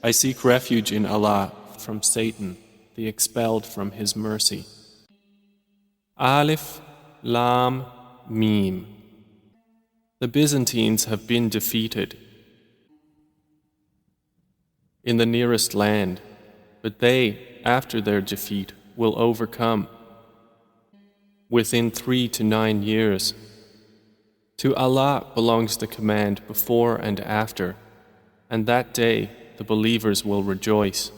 I seek refuge in Allah from Satan, the expelled from His mercy. Alif, Lam, Mim. The Byzantines have been defeated in the nearest land, but they, after their defeat, will overcome within 3 to 9 years. To Allah belongs the command before and after, and that day the believers will rejoice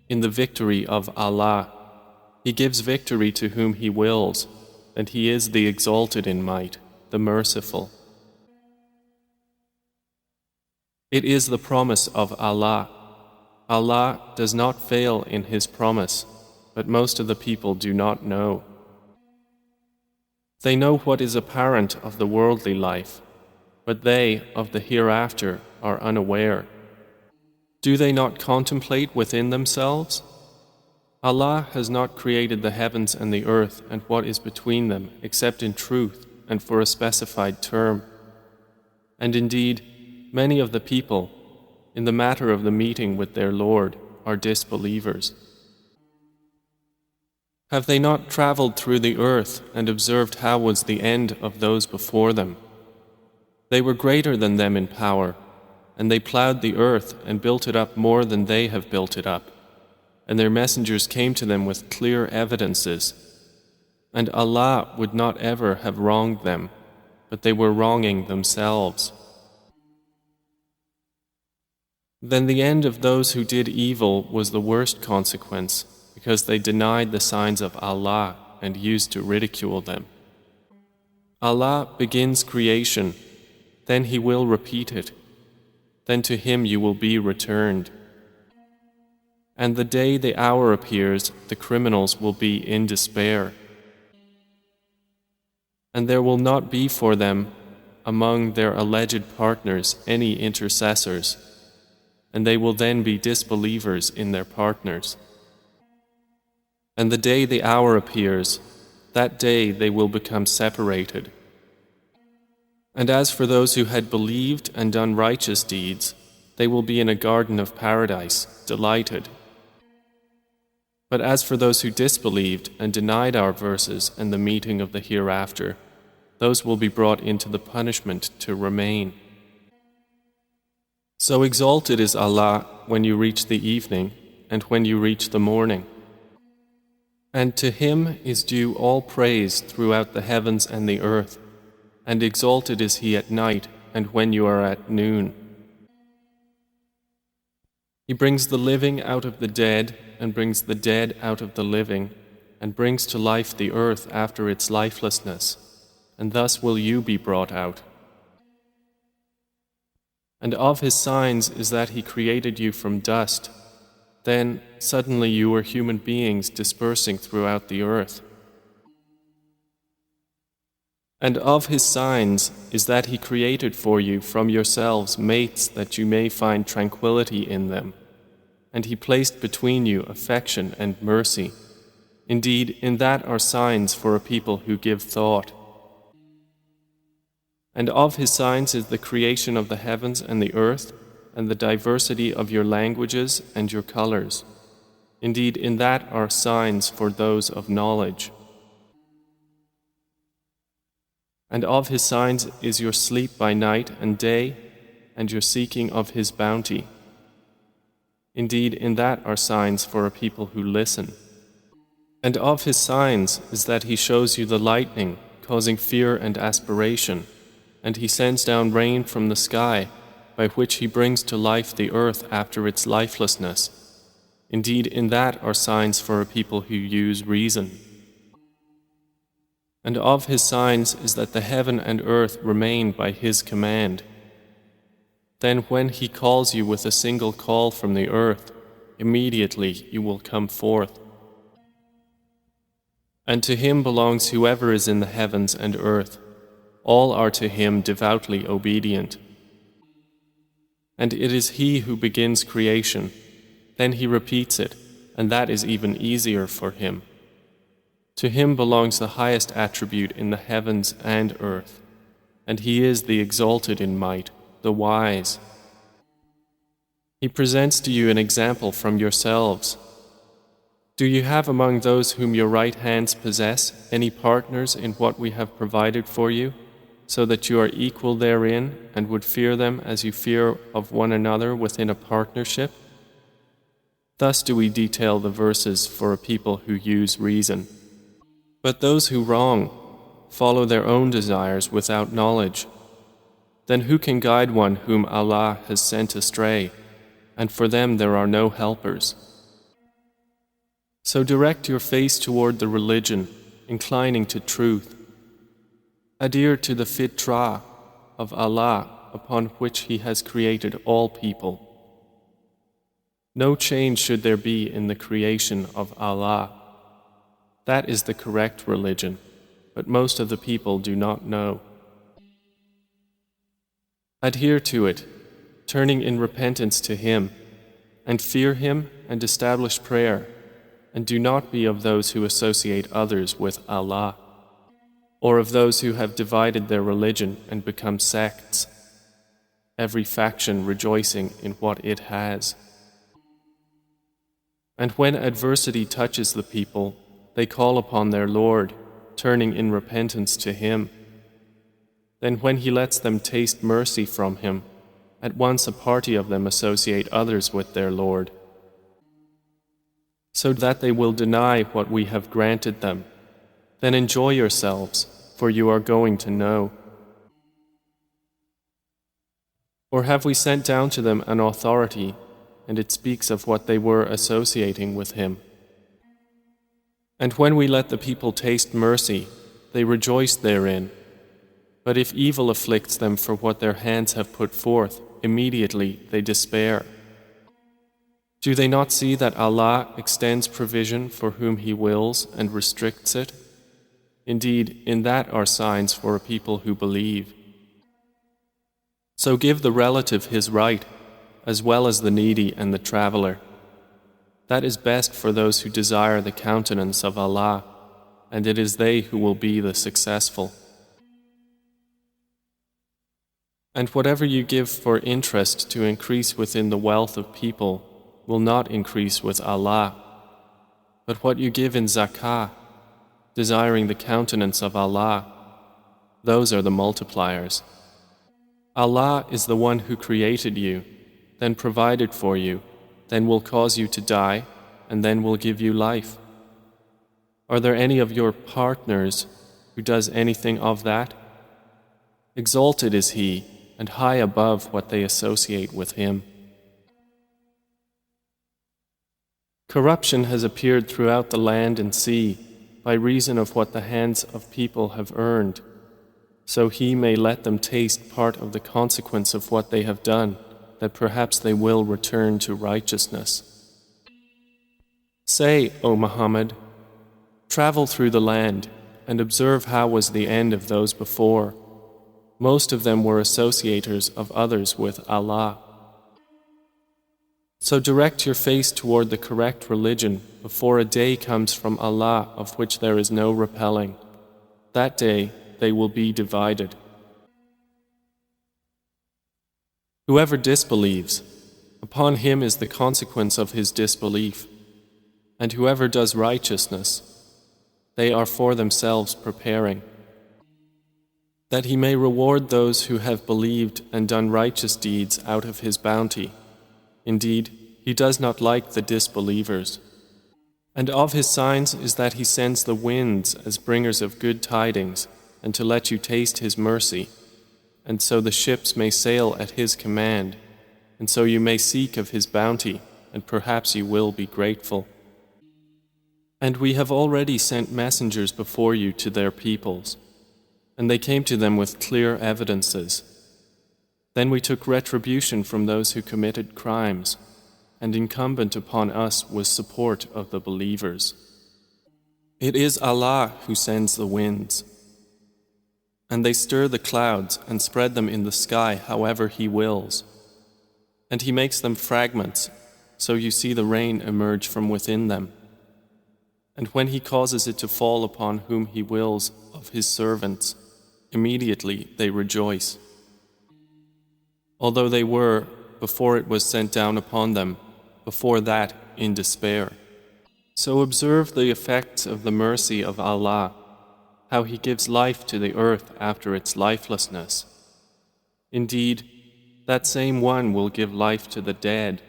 in the victory of Allah. He gives victory to whom He wills, and He is the exalted in might, the merciful. It is the promise of Allah. Allah does not fail in His promise, but most of the people do not know. They know what is apparent of the worldly life, but they of the hereafter are unaware. Do they not contemplate within themselves? Allah has not created the heavens and the earth and what is between them except in truth and for a specified term. And indeed, many of the people, in the matter of the meeting with their Lord, are disbelievers. Have they not traveled through the earth and observed how was the end of those before them? They were greater than them in power, and they plowed the earth and built it up more than they have built it up, and their messengers came to them with clear evidences. And Allah would not ever have wronged them, but they were wronging themselves. Then the end of those who did evil was the worst consequence, because they denied the signs of Allah and used to ridicule them. Allah begins creation, then He will repeat it, then to Him you will be returned. And the day the hour appears, the criminals will be in despair. And there will not be for them, among their alleged partners, any intercessors, and they will then be disbelievers in their partners. And the day the hour appears, that day they will become separated. And as for those who had believed and done righteous deeds, they will be in a garden of paradise, delighted. But as for those who disbelieved and denied our verses and the meeting of the hereafter, those will be brought into the punishment to remain. So exalted is Allah when you reach the evening and when you reach the morning. And to Him is due all praise throughout the heavens and the earth, and exalted is He at night and when you are at noon. He brings the living out of the dead and brings the dead out of the living and brings to life the earth after its lifelessness, and thus will you be brought out. And of His signs is that He created you from dust. Then suddenly you were human beings dispersing throughout the earth. And of His signs is that He created for you from yourselves mates that you may find tranquility in them. And He placed between you affection and mercy. Indeed, in that are signs for a people who give thought. And of His signs is the creation of the heavens and the earth, and the diversity of your languages and your colors. Indeed, in that are signs for those of knowledge. And of His signs is your sleep by night and day, and your seeking of His bounty. Indeed, in that are signs for a people who listen. And of His signs is that He shows you the lightning, causing fear and aspiration, and He sends down rain from the sky, by which He brings to life the earth after its lifelessness. Indeed, in that are signs for a people who use reason. And of His signs is that the heaven and earth remain by His command. Then when He calls you with a single call from the earth, immediately you will come forth. And to Him belongs whoever is in the heavens and earth. All are to Him devoutly obedient. And it is He who begins creation, then He repeats it, and that is even easier for Him. To Him belongs the highest attribute in the heavens and earth, and He is the exalted in might, the wise. He presents to you an example from yourselves. Do you have among those whom your right hands possess any partners in what we have provided for you, so that you are equal therein and would fear them as you fear of one another within a partnership? Thus do we detail the verses for a people who use reason. But those who wrong follow their own desires without knowledge. Then who can guide one whom Allah has sent astray? And for them there are no helpers. So direct your face toward the religion, inclining to truth. Adhere to the fitrah of Allah upon which He has created all people. No change should there be in the creation of Allah. That is the correct religion, but most of the people do not know. Adhere to it, turning in repentance to Him, and fear Him and establish prayer, and do not be of those who associate others with Allah, or of those who have divided their religion and become sects, every faction rejoicing in what it has. And when adversity touches the people, they call upon their Lord, turning in repentance to Him. Then when He lets them taste mercy from Him, at once a party of them associate others with their Lord, so that they will deny what we have granted them. Then enjoy yourselves, for you are going to know. Or have we sent down to them an authority, and it speaks of what they were associating with Him? And when we let the people taste mercy, they rejoice therein. But if evil afflicts them for what their hands have put forth, immediately they despair. Do they not see that Allah extends provision for whom He wills and restricts it? Indeed, in that are signs for a people who believe. So give the relative his right, as well as the needy and the traveler. That is best for those who desire the countenance of Allah, and it is they who will be the successful. And whatever you give for interest to increase within the wealth of people will not increase with Allah. But what you give in zakah, desiring the countenance of Allah, those are the multipliers. Allah is the one who created you, then provided for you, then will cause you to die, and then will give you life. Are there any of your partners who does anything of that? Exalted is He, and high above what they associate with Him. Corruption has appeared throughout the land and sea by reason of what the hands of people have earned, so He may let them taste part of the consequence of what they have done, that perhaps they will return to righteousness. Say, O Muhammad, travel through the land and observe how was the end of those before. Most of them were associators of others with Allah. So direct your face toward the correct religion before a day comes from Allah of which there is no repelling. That day they will be divided. Whoever disbelieves, upon him is the consequence of his disbelief. And whoever does righteousness, they are for themselves preparing, that He may reward those who have believed and done righteous deeds out of His bounty. Indeed, He does not like the disbelievers. And of His signs is that He sends the winds as bringers of good tidings, and to let you taste His mercy, and so the ships may sail at His command, and so you may seek of His bounty, and perhaps you will be grateful. And we have already sent messengers before you to their peoples, and they came to them with clear evidences. Then we took retribution from those who committed crimes, and incumbent upon us was support of the believers. It is Allah who sends the winds, and they stir the clouds and spread them in the sky however He wills. And He makes them fragments, so you see the rain emerge from within them. And when He causes it to fall upon whom He wills of His servants, immediately they rejoice. Although they were, before it was sent down upon them, before that in despair. So observe the effects of the mercy of Allah, how He gives life to the earth after its lifelessness. Indeed, that same one will give life to the dead,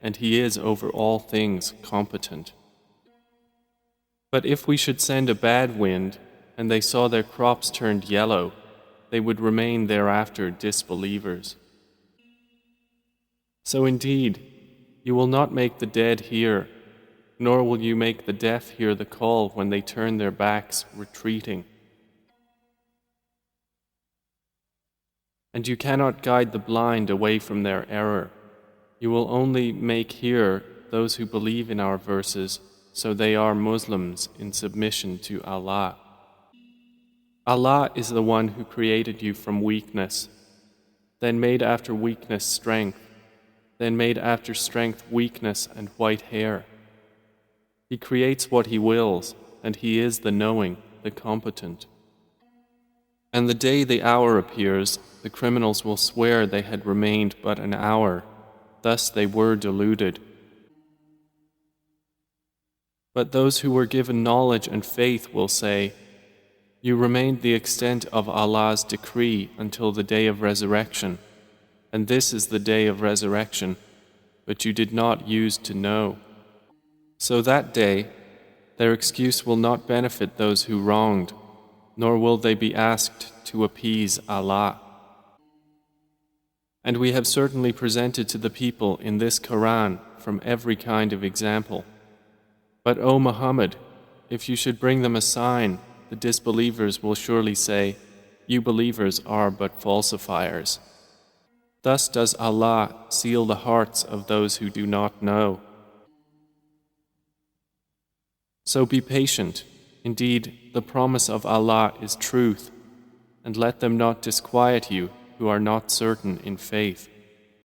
and He is over all things competent. But if we should send a bad wind, and they saw their crops turned yellow, they would remain thereafter disbelievers. So indeed, you will not make the dead hear, nor will you make the deaf hear the call when they turn their backs, retreating. And you cannot guide the blind away from their error. You will only make hear those who believe in our verses, so they are Muslims in submission to Allah. Allah is the one who created you from weakness, then made after weakness strength, then made after strength weakness and white hair. He creates what He wills, and He is the knowing, the competent. And the day the hour appears, the criminals will swear they had remained but an hour, thus they were deluded. But those who were given knowledge and faith will say, you remained the extent of Allah's decree until the day of resurrection, and this is the day of resurrection, but you did not use to know. So that day, their excuse will not benefit those who wronged, nor will they be asked to appease Allah. And we have certainly presented to the people in this Quran from every kind of example. But O Muhammad, if you should bring them a sign, the disbelievers will surely say, you believers are but falsifiers. Thus does Allah seal the hearts of those who do not know. So be patient. Indeed, the promise of Allah is truth, and let them not disquiet you who are not certain in faith.